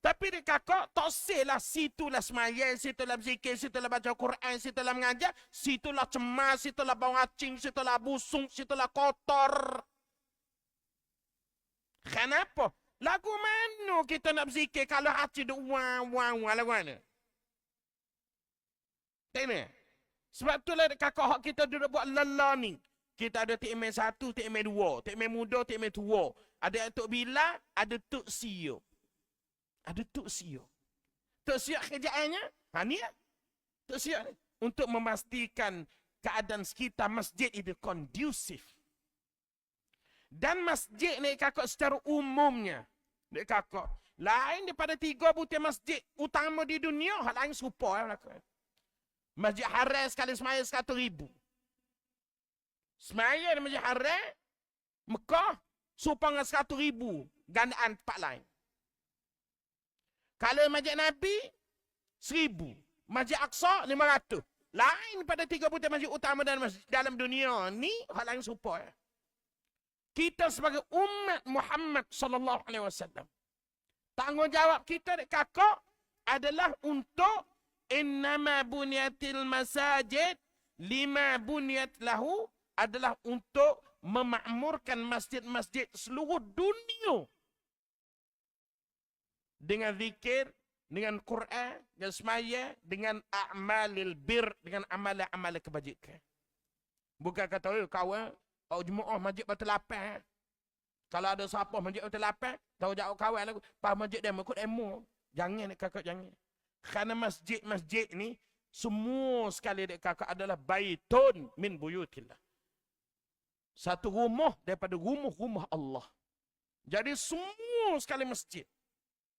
Tapi dia kakak tak selah situlah semayang, situlah berzikir, situlah baca Quran, situlah mengajar, situlah cemas, situlah bau acing, situlah busung, situlah kotor. Kenapa? Lagu mana kita nak berzikir kalau hati duk wang lagu mana? Tengok. Sebab itulah kakak hak kita duduk buat lelah ni. Kita ada tikmeh 1, tikmeh 2, tikmeh muda, tikmeh tua. Ada Tok Bila, ada Tok Sio. Ada Tok Sio. Tok Sio kerjaannya, ni lah. Tok Sio ni. untuk memastikan keadaan sekitar masjid itu kondusif. Dan masjid ni kakak secara umumnya, dek kakak, lain daripada 3 butir masjid utama di dunia, hal lain serupa Masjid Haram sekali semaya 100,000. Semaya di Masjid Haram, Mekah, serupa dengan 100,000 gandaan tempat lain. Kalau Masjid Nabi, 1,000. Masjid Aqsa, 500. Lain pada 3 butir masjid utama dalam dunia ni, hal lain serupa. Kita sebagai umat Muhammad sallallahu alaihi wasallam, tanggungjawab kita dek kakak adalah untuk innama bunyatil masajid lima bunyat lahu, adalah untuk memakmurkan masjid-masjid seluruh dunia dengan zikir, dengan Quran, dengan semaya, dengan a'malil bir, dengan amalan-amalan kebajikan. Bukan kata kawan Jumaah masjid Batu Lapan. Kalau ada siapa masjid Batu Lapan, tahu jauh kawan aku, pas masjid demo ikut demo. Jangan dek kakak, jangan. Kerana masjid-masjid ni semua sekali dek kakak adalah baitun min buyutillah. Satu rumah daripada rumah-rumah Allah. Jadi semua sekali masjid.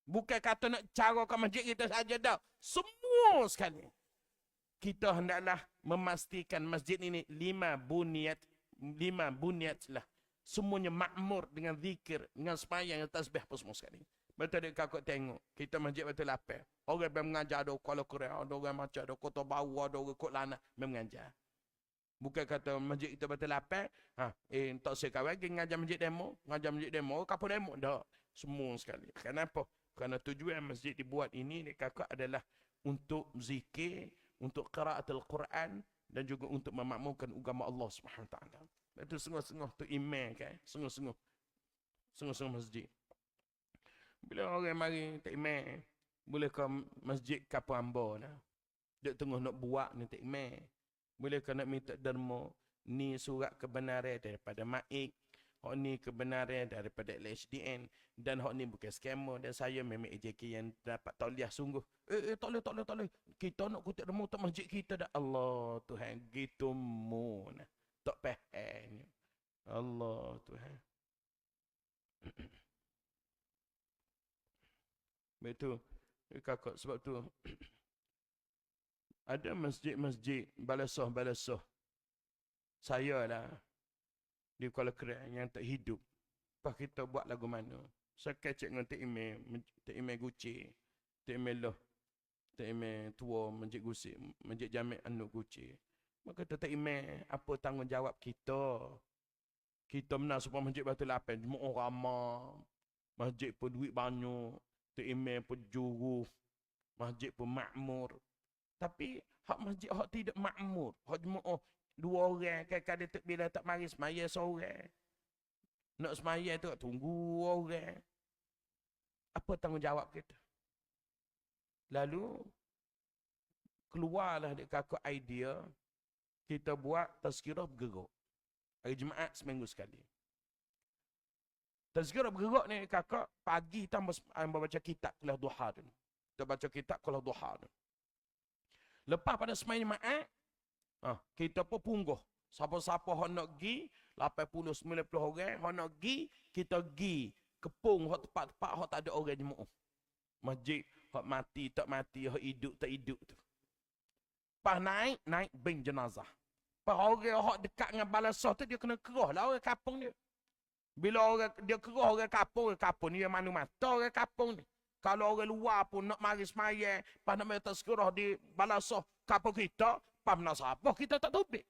Bukan kata nak cara ke masjid kita saja dah. Semua sekali. Kita hendaklah memastikan masjid ini 5 bunyat lah. Semuanya makmur dengan zikir, dengan sembahyang, dengan tasbih apa semua sekali. Betul dek kakak tengok. Kita masjid Batu Lapan. Orang yang mengajar ada kalau Korea, ada orang macam ada kota bawah, ada orang kot lana mengajar. Bukan kata masjid kita Batu Lapan, tak sekawan pergi ngajar masjid demo, kapal demo. Tak. Semua sekali. Kenapa? Kerana tujuan masjid dibuat ini dek kakak adalah untuk zikir, untuk qiraatul Quran, dan juga untuk memakmurkan agama Allah Subhanahu Wa Taala. Itu sungguh-sungguh tu imam kan, sungguh-sungguh masjid. Bila orang mari tak imam, boleh ke masjid Kampung Amba lah. Dek tengah nak buat ni tak imam. Boleh ke nak minta derma, ni surat kebenaran daripada Maik, hak ni kebenaran daripada LHDN, dan hak ni bukan scammer, dan saya memang AJK yang dapat tauliah sungguh. Tak boleh. Kita nak kutip derma untuk masjid kita dah. Allah Tuhan, gitu mu nah. Tak faham. Allah Tuhan. Betul. Kakak sebab tu ada masjid-masjid balasah. Saya lah di Kuala Kerai yang tak hidup. Pas kita buat lagu mana? Saya kecek dengan Tok Imam Guci, Tok Imam Loh, Tok Imam tua Masjid Gusi, Masjid Jami' Anu Guci. Maka Tok Imam, apa tanggungjawab kita? Kita menang supaya Masjid Batu Lapan, semua orang ramah. Masjid pun duit banyak. Tok Imam pun juru. Masjid pun makmur. Tapi hak masjid hak tidak makmur. Hak jemaah 2 orang, kadang-kadang tak bila tak mari semaya seorang. Nak semaya tu tunggu orang. Apa tanggungjawab kita? Lalu keluarlah dek kakak idea kita buat tazkirah bergerak. Hari Jumaat seminggu sekali. Tazkirah bergerak ni kakak pagi kita baca kitab kuliah duha tu. Kita baca kitab kuliah duha tu. Lepas pada sembahyang Jumaat, kita pun pungguh. Siapa-siapa hok nak pergi, 80-90 orang hok nak pergi, kita pergi kepung hok tempat-tempat hok tak ada orang jemaah. Masjid hok mati tak mati, hok hidup tak hidup tu. Pas naik bin jenazah. Pas orang hok dekat dengan balasah tu dia kena kerah lah orang kampung dia. Bila orang dia kerah orang kampung ni yang mana mata orang kampung ni. Kalau orang luar pun nak mari semaya, pas nak minta sekerah di balasah kampung kita, pas menasabah kita tak tubik.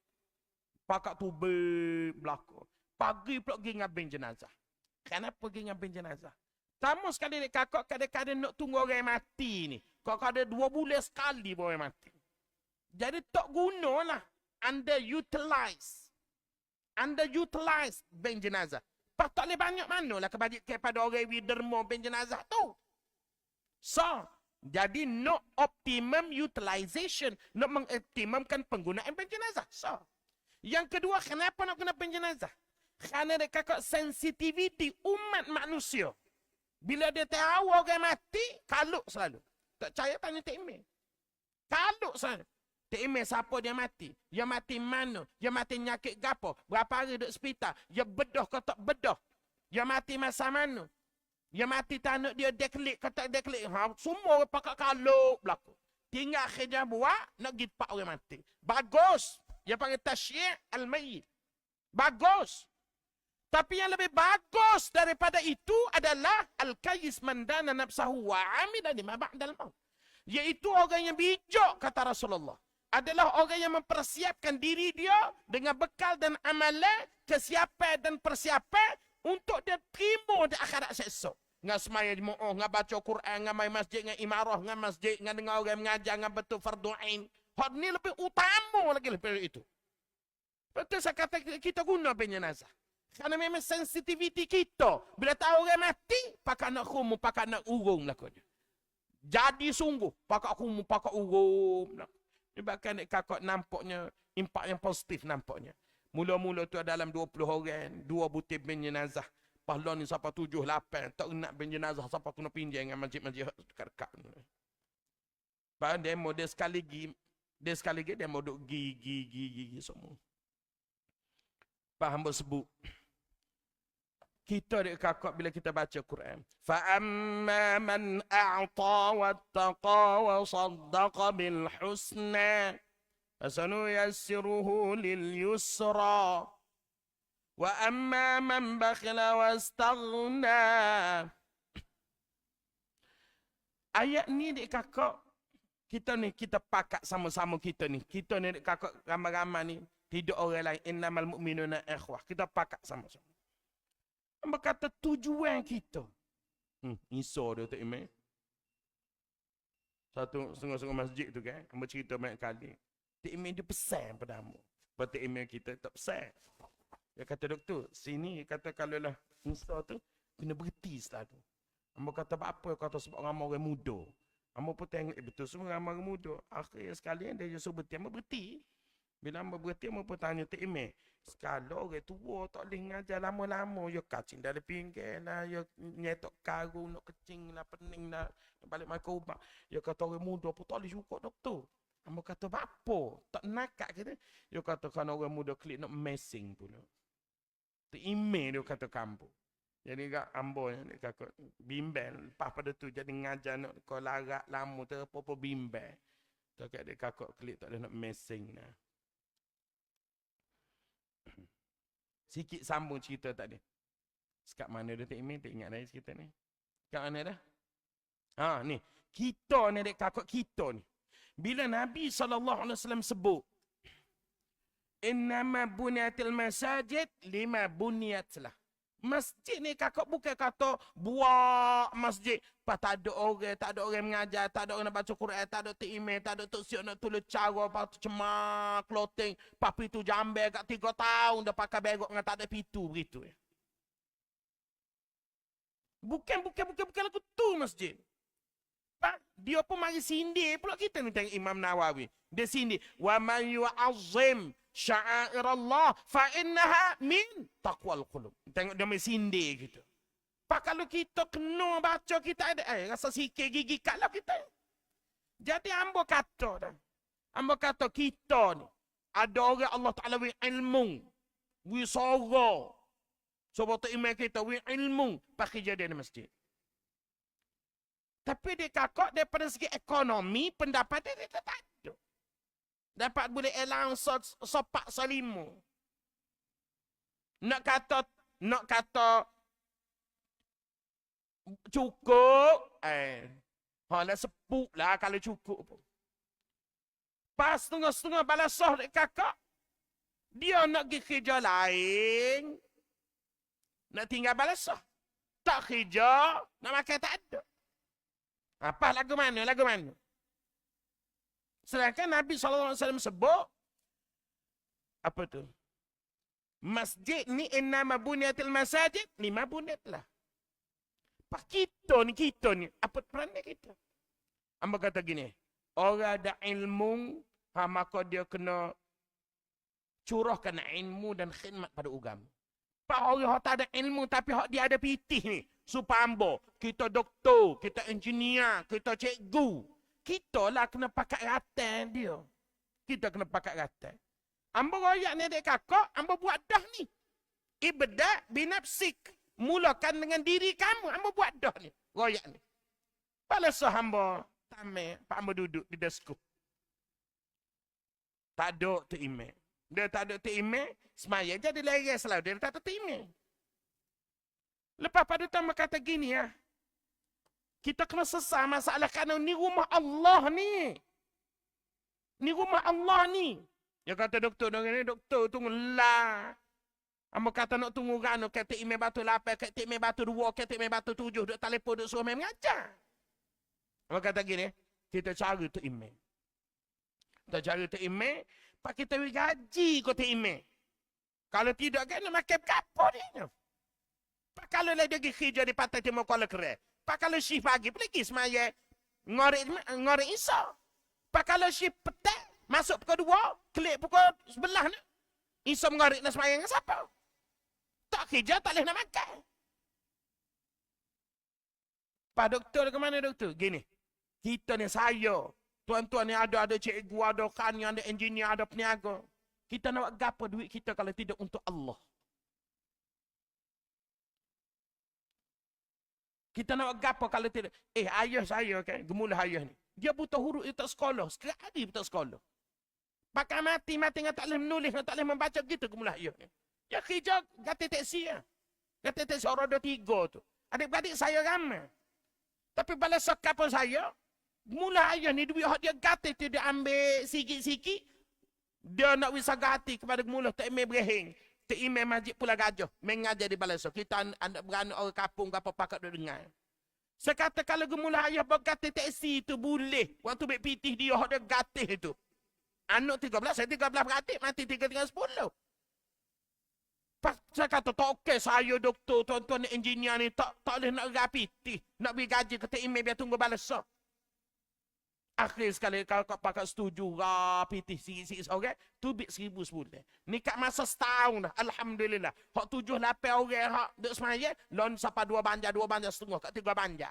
Pakak tubik belakang. Pagi pula pergi ngabing jenazah. Kenapa pergi ngabing jenazah? Sama sekali dek kakak kadang-kadang nak tunggu orang mati ni. Kalau ada 2 bulan sekali orang mati. Jadi tak gunalah underutilize bank jenazah. Pas tak boleh banyak manalah kepada orang yang derma bank jenazah tu. So, jadi no optimum utilization, nak mengoptimumkan penggunaan bank jenazah. So, yang kedua, kenapa nak guna bank jenazah? Kerana dia kakak sensitivity umat manusia. Bila dia tahu orang mati, kaluk selalu. Tak percaya tanya Tok Imam. Kaluk selalu. Tak imej siapa dia mati. Dia mati mana? Dia mati nyakit gapo? Berapa hari duduk hospital? Dia bedah ke tak bedah? Dia mati masa mana? Dia mati tanuk dia deklik ke tak deklik? Semua orang pakat kaluk berlaku. Tinggal kerja buat, nak pergi tempat orang mati. Bagus. Dia panggil tasyik al-mayyit. Bagus. Tapi yang lebih bagus daripada itu adalah al-kayyis mandana nafsahu wa amila lima ba'dal maut. Iaitu orang yang bijak, kata Rasulullah. Adalah orang yang mempersiapkan diri dia dengan bekal dan amalan, kesiapan dan persiapan untuk dia terima di akhirat esok. Ngan semaya jemaah, ngan baca Quran, ngan main masjid, ngan imarah, ngan masjid, ngan dengar orang mengajar, ngan betul fardu ain. Hak ni lebih utama lagi daripada itu. Betul saya kata kita guna jenazah. Kerana memang sensitiviti kita. Bila tahu orang mati, pakai nak khumum, pakai nak urung lakunya. Jadi sungguh, pakai khumum, pakai urung. Bahkan kakak nampaknya, impak yang positif nampaknya. Mula-mula tu dalam 20 orang, 2 butir bin jenazah. Pahlawan ni sampai 7, 8. Tak nak bin jenazah, sampai kena pinjam dengan masjid-masjid dekat-dekat. Bahkan demo dia sekali lagi, dia mau duk gigi semua. Faham sebut. Kita dek kakak bila kita baca Quran. Fa amma man a'ta wattaqa wa saddaqa bil husna fasanuyassiruhu lil yusra. Wa amma man bakhila wastaghna. Ayat ni dek kakak, kita pakat sama-sama kita ni. Kita ni dek kakak ramai-ramai ni, tidak orang lain, innamal mu'minuna ikhwah. Kita pakat sama-sama. Hamba kata tujuan kita. Isa dia tak imam. Satu setengah-setengah masjid tu kan. Hamba cerita banyak kali. Tak imam dia pesan pada hamba. Sebab tak imam kita tak pesan. Dia kata, doktor, sini kata kalau lah Isa tu, kena berhenti setelah tu. Hamba kata, apa? Kata sebab ramai orang muda. Hamba pun tengok, betul semua ramai orang muda. Akhirnya sekalian dia suruh berhenti. Hamba berhenti. Bila hamba berhenti, hamba pun tanya tak imam. Kalau orang tua tak boleh ngajar lama-lama, ya kacing dari pinggir lah, ya nyetok karung, nak kecing lah, pening lah, balik makan ubat. Ya kata orang muda pun tak boleh juga doktor. Hamba kata, apa? Tak nakak kita. Ya kata, kan orang muda klik nak messing pula. Tu email dia kata kampung. Jadi kat hamba ni kakak bimbel. Lepas pada tu jadi ngajar nak kau larat lama tu apa-apa bimbel. Tak kat dia kakak klik tak ada nak messing lah. Sikit sambung cerita tadi. Sekat mana dia tak email, tak ingat dah cerita ni. Sekat mana dah? Ni. Kita ni dek kakak kita ni. Bila Nabi SAW sebut, innama bunyatil masajid lima bunyatlah. Masjid ni kakak bukan kata buat masjid. Lepas tak ada orang mengajar, tak ada orang nak baca Quran, tak ada email, tak ada tok siap nak tulis cara, lepas tu cemak, clothing, papi tu jambe kat 3 tahun dah pakai berok dengan tak ada pitu begitu ya. Bukan lagu tu masjid. Dia pun mari sindir pula kita ni tengok Imam Nawawi. Dia sindir, wa man yu'azzim sya'airallah fa innaha min taqwal qulub. Tengok dia mari sindir gitu. Pak kalau kita kena baca kita ada rasa sikit gigi kalau kita. Jadi hamba kata dah. Hamba kata kita ni ada orang Allah Taala wi ilmu, wi sara. Sebab tu imam kita wi ilmu pakai jadi di masjid. Tapi dia kakak daripada segi ekonomi pendapat dia tak ada. Dapat boleh allowance sopak salimu. Nak kata cukup, dah sepuk lah kalau cukup pun. Pas setengah-setengah balasah dek kakak, dia nak pergi kerja lain, nak tinggal balasah. Tak kerja, nak makan tak ada. Apa lagu mana? Sedangkan Nabi SAW sebut, apa tu? Masjid ni innama bunyatil masajid, 5 bunyat lah. Pak kita ni, apa perannya kita? Amba kata gini, orang ada ilmu, maka dia kena curahkan ilmu dan khidmat pada agama. Pak orang tak ada ilmu tapi dia ada pitih ni. Supaya amba, kita doktor, kita engineer, kita cikgu. Kita lah kena pakai ratan dia. Kita kena pakat kata. Ambo royak ni adik kakak, ambo buat dah ni. Ibda' binafsik. Mulakan dengan diri kamu. Ambo buat dah ni. Royak ni. Palasa hamba tamai, pak hamba duduk di desku. Tak ada tu email. Dia tak ada tu email, semaya jadi lereng selalu. Dia tak ada tu email. Lepas pada tamu kata gini ya. Kita kena sesah masalah kerana ni rumah Allah ni. Ni rumah Allah ni. Dia kata doktor tunggu lah. Amba kata nak tunggu rano, kata email batu 8, kata email batu 2, kata email batu 7, duk telefon, duk suruh main mengajar. Amba kata gini, kita cari tu email. Kita cari tu email, pak kita beri gaji kau tu email. Kalau tidak kan nak makan kapur dia. Pak kalau lah dia pergi kerja di Pantai Timur Kuala Kere. Pak kalau shift pagi, pergi semaya ngorek Isa. Pak kalau shift petang, masuk pukul 2, klik pukul 11 ni. Isa mengorek nak semaya dengan siapa? Tak kerja, tak boleh nak makan. Pak doktor ke mana doktor? Gini, kita ni saya, tuan-tuan ni ada cikgu, ada kan, ada engineer, ada peniaga. Kita nak buat gapo duit kita kalau tidak untuk Allah? Kita nak buat gapo kalau tidak? Ayah saya kan, gemula ayah ni. Dia buta huruf, dia tak sekolah. Sekarang dia tak sekolah. Pakai mati dengan tak boleh menulis, tak boleh membaca gitu gemula ayah ni. Dia kerja gati teksi ya. Gati teksi orang 2-3 tu. Adik-adik saya ramai. Tapi balas kapal saya, mula ayah ni duit hak dia gati tu dia ambil sikit-sikit. Dia nak wisagah hati kepada mula tak email berehing. Tak email Masjid Pulau Gajah. Mengajar di Balai kita anak beranak orang kapung apa pakat duk dengar. Saya kata kalau gemula ayah bergatih teksi tu boleh. Waktu baik pitih dia hak dia gatih tu. Anak 13, saya 13 beradik, mati 3-10. Saya kata tak okey saya doktor, tuan-tuan engineer ni tak boleh nak rapitih. Nak beri gaji kata email biar tunggu balas. Akhir sekali kalau kau pakai setuju rapitih sikit-sikit orang, tu bit 1,000 sebulan. Ni kat masa setahun dah, alhamdulillah. Hak 7-8 orang hak duk semaya, lon sampai 2 banja setengah kat 3 banja.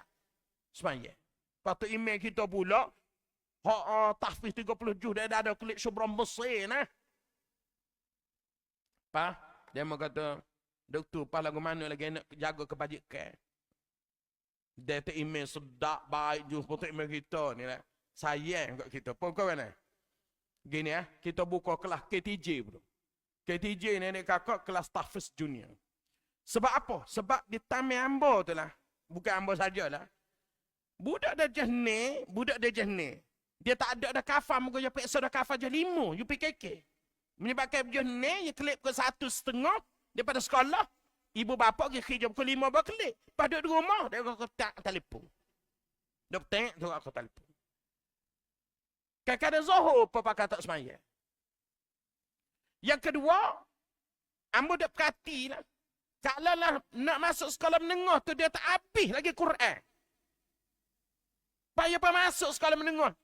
Semaya. Lepas tu email kita pula, hak tahfiz 30 juh dah ada klik Syubram Mesir nah. Apa? Dia mau kata, doktor, pas lagu mana lagi nak jaga kebajikan? Dia tak email sedap, baik, jumpa email kita ni lah. Sayang kat kita. Pokok mana? Gini ya, kita buka kelas KTJ pula. KTJ ni kakak kelas tahfiz junior. Sebab apa? Sebab di tamai ambo tu lah. Bukan ambo sajalah. Budak darjah ni. Dia tak ada dah kafar, muka dia peksa dah kafar je 5, UPKK. Menyebabkan dia ni, dia kelip ke 1,5 daripada sekolah. Ibu bapa dia kerja pukul 5 berkelip. Lepas duduk di rumah, dia kata tak telefon. Dia tengok tu aku telefon. Kadang-kadang Zohor apa pakai tak semaya. Yang kedua, ambo dah perhati lah. Kalau lah nak masuk sekolah menengah tu, dia tak habis lagi Quran. Payah apa masuk sekolah menengah.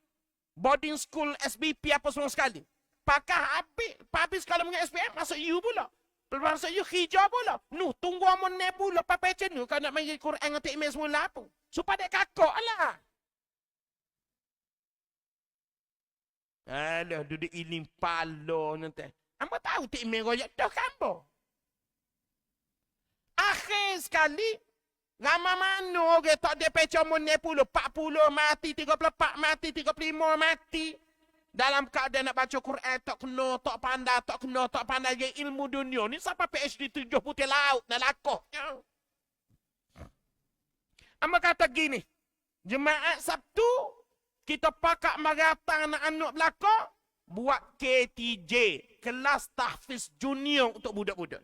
Boarding school, SBP apa semua sekali. Pakai habis sekolah menengah SPM, masuk U pula. Lepas masuk U, hijau pula. Nuh, tunggu amon ne pula, papai macam ni. Kalau nak main Quran dengan email semula apa. Supaya dia kakak lah. Alah, duduk ilim palo nanti. Amba tahu tak email royak dah kambo. Akhir sekali, ramai mana orang tak ada pecah mon 40, 40 mati, 34 mati, 35 mati. Dalam keadaan nak baca Quran, tak pandai yang ilmu dunia. Ni sampai PhD 7 putih laut, nak lakuhnya. Amba kata gini, jemaat Sabtu, kita pakat meratang anak-anak belakang, buat KTJ, kelas tahfiz junior untuk budak-budak.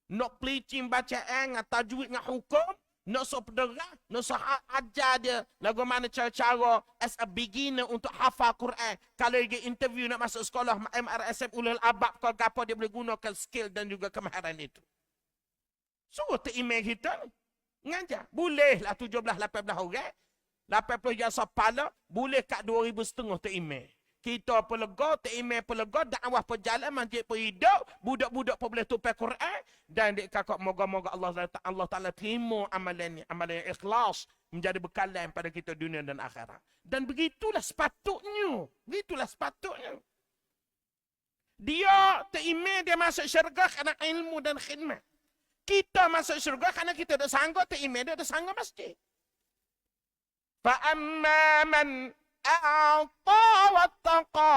Nak pelicin bacaan, nak tajwid, nak hukum, nak so pederah, nak so ajar dia lagu mana cara-cara as a beginner untuk hafal Quran. Kalau dia interview nak masuk sekolah MRSM Ulul Albab, kalau apa dia boleh gunakan skill dan juga kemahiran itu. Suruh tu email kita, ngajar. Bolehlah 17-18 orang. 80 jasa pala, boleh kat 2,500 tu email. Kita pun lega, tu email pun lega, dakwah pun jalan, masjid pun hidup, budak-budak pun boleh tupai Quran. Dan dek kakak, moga-moga Allah Ta'ala terima amalan ni, amalan yang ikhlas, menjadi bekalan pada kita dunia dan akhirat. Dan begitulah sepatutnya. Begitulah sepatutnya. Dia teriman dia masuk syurga kerana ilmu dan khidmat. Kita masuk syurga kerana kita dah sanggup teriman dia dah sanggup masjid. Fa'amma man a'ta wattaqa.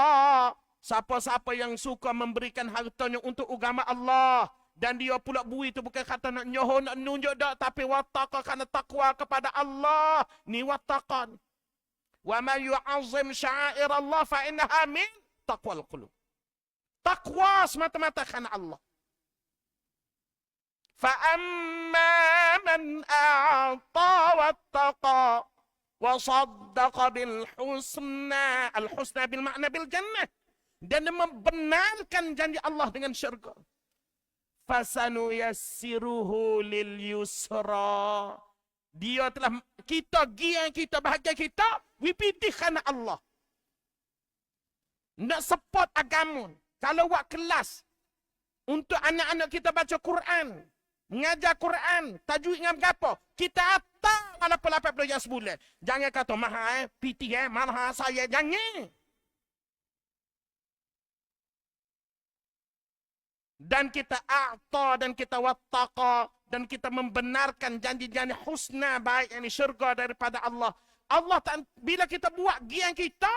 Siapa-siapa yang suka memberikan hartanya untuk agama Allah dan dia pula bui itu bukan kata nak nyoho nak nunjuk dak, tapi wattaqa kerana takwa kepada Allah. Ni wattaqa. Wa man yu'azzim sya'air Allah fa innaha min taqwal qulub. Takwa semata-mata kerana Allah. فَأَمَّا مَنْ أَعْطَى وَاتَّقَى وَصَدَّقَ بِالْحُسْنَى. Al-husna بالmakna بالجنة. Dan membenarkan janji Allah dengan syurga. فَسَنُيَسِّرُهُ لِلْيُسْرَى. Dia telah, kita gian kita, bahagia kita, we pilih kerana Allah. Nak support agama. Kalau buat kelas untuk anak-anak kita baca Quran, mengajar Quran, tajwid dengan apa? Kita atas walaupun 80 jam sebulan. Jangan kata mahal PT mahal saya, jangan. Dan kita a'ta dan kita wattaqa dan kita membenarkan janji-janji husna baik yang syurga daripada Allah. Allah bila kita buat gian kita,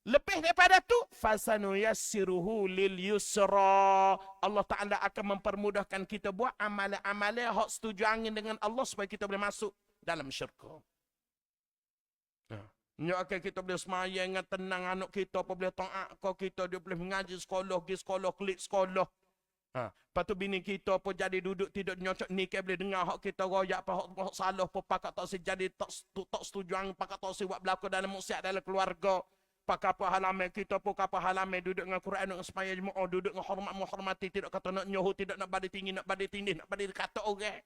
lebih daripada tu, fasanuyassiruhu lil yusra. Allah Ta'ala akan mempermudahkan kita buat amalan-amalan hak setuju angin dengan Allah supaya kita boleh masuk dalam syurga. Nyak akan kita boleh semayang dengan tenang anak kita, apa boleh taat kau kita, dia boleh mengaji sekolah, pergi sekolah, klik sekolah. Lepas tu bini kita apa jadi duduk tidak nyocok ni ke boleh dengar hak kita royak apa hak salah apa pakak tak si jadi tak setuju angin, pakak tak si buat berlaku dalam maksiat dalam keluarga. Pakai apa halaman kita pun apa halaman duduk dengan Quran dengan semaya jemaah duduk dengan hormat menghormati tidak kata nak nyohu tidak nak badi tinggi nak badi tinggi nak badi kata orang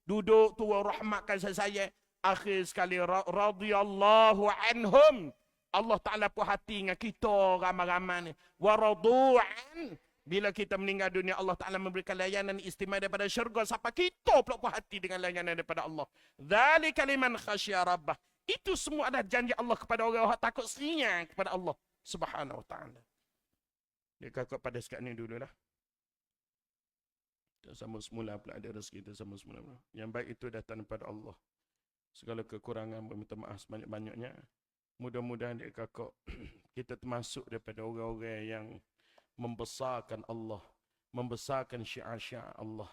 duduk tua rahmatkan saya akhir sekali radhiyallahu anhum Allah Taala puas hati dengan kita ramai-ramai ni waradu'an bila kita meninggal dunia Allah Taala memberikan layanan istimewa daripada syurga sampai kita pula puas hati dengan layanan daripada Allah dzalika liman khasyya rabbah. Itu semua adalah janji Allah kepada orang yang takut senyang kepada Allah Subhanahu wa ta'ala. Dia kakak pada sekat ni dululah. Kita sambung semula pula ada rezeki kita sambung semula pula. Yang baik itu datang daripada Allah. Segala kekurangan meminta maaf sebanyak-banyaknya. Mudah-mudahan dia kakak kita termasuk daripada orang-orang yang membesarkan Allah. Membesarkan syiar-syiar Allah.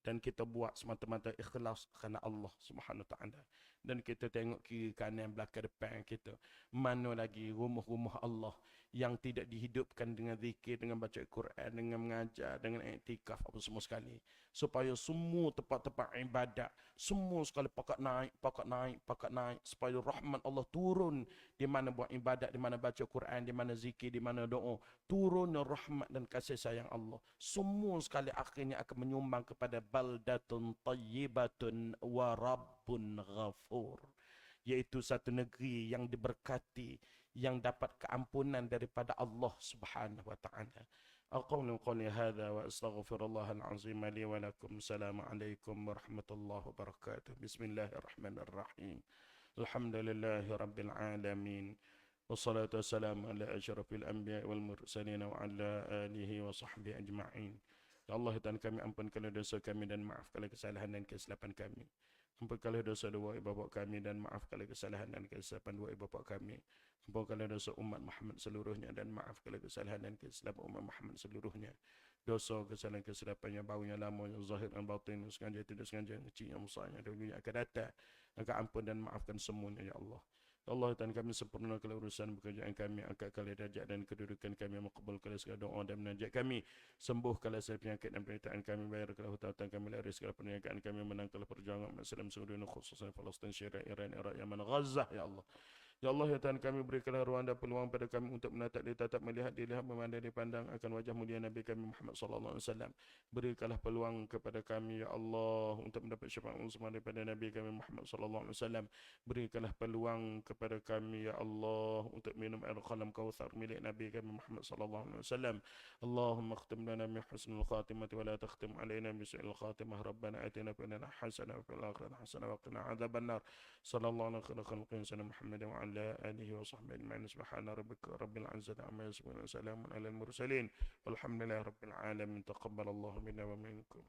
Dan kita buat semata-mata ikhlas kerana Allah Subhanahu wa ta'ala. Dan kita tengok kiri kanan belakang depan kita. Mana lagi rumah-rumah Allah yang tidak dihidupkan dengan zikir, dengan baca Quran, dengan mengajar, dengan iktikaf apa semua sekali. Supaya semua tempat-tempat ibadat, semua sekali pakat naik. Supaya rahmat Allah turun di mana buat ibadat, di mana baca Quran, di mana zikir, di mana doa. Turun rahmat dan kasih sayang Allah. Semua sekali akhirnya akan menyumbang kepada baldatun tayyibatun wa rabbun ghafur. Iaitu satu negeri yang diberkati, yang dapat keampunan daripada Allah Subhanahu wa ta'ala. Aqulu qawli hadha wa astaghfirullahal azim li wa lakum. Assalamualaikum warahmatullahi wabarakatuh. Bismillahirrahmanirrahim. Alhamdulillahi rabbil alamin. Wassalatu wassalamu ala asyrafil anbiya wal mursalin wa ala alihi wa sahbihi ajma'in. Ya Allah, Tuhan kami, ampunkanlah dosa kami dan maafkanlah kesalahan dan kesilapan kami. Ampunkanlah dosa dua ibu bapa kami dan maafkanlah kesalahan dan kesilapan dua ibu bapa kami. Ampunkanlah dosa umat Muhammad seluruhnya dan maafkanlah kesalahan dan kesilapan umat Muhammad seluruhnya. Dosa, kesalahan, kesilapan yang baunya lama, yang zahir dan batin, yang sengaja tidak sengaja, yang kecil, yang besar, yang dahulu, yang akan datang. Angkat ampun dan maafkan semuanya, ya Allah. Ya Allah, Tuhan kami, sempurnakanlah urusan pekerjaan kami, angkatkanlah derajat dan kedudukan kami, makbulkanlah segala doa dan munajat kami, sembuhkanlah segala penyakit dan penderitaan kami, bayarkanlah hutang-hutang kami, lari segala perniagaan kami, menangkanlah perjuangan umat Islam seluruh dunia, khususnya Palestin, Syria, Iran, Iraq, Yaman, Gaza, ya Allah. Ya Allah, ya Tuhan kami, berikanlah ruang dan peluang pada kami untuk menatap, ditatap, melihat, dilihat, memandang, dipandang akan wajah mulia Nabi kami Muhammad sallallahu alaihi wasallam. Berikanlah peluang kepada kami, ya Allah, untuk mendapat syafaat unsur daripada Nabi kami Muhammad sallallahu alaihi wasallam. Berikanlah peluang kepada kami, ya Allah, untuk minum air khalam kautsar milik Nabi kami Muhammad sallallahu alaihi wasallam. Allahumma khtim lana min husnil khatimati wa la takhtim alaina bi su'il khatimah. Rabbana atina fid dunya hasanah wa fil akhirati hasanah wa qina adzabannar. Sallallahu alaihi wa sallam Muhammad wa وعلى آله وصحبه أجمعين سبحان ربك رب العزة عما يصفون وسلام على المرسلين والحمد لله رب العالمين تقبل الله منا ومنكم.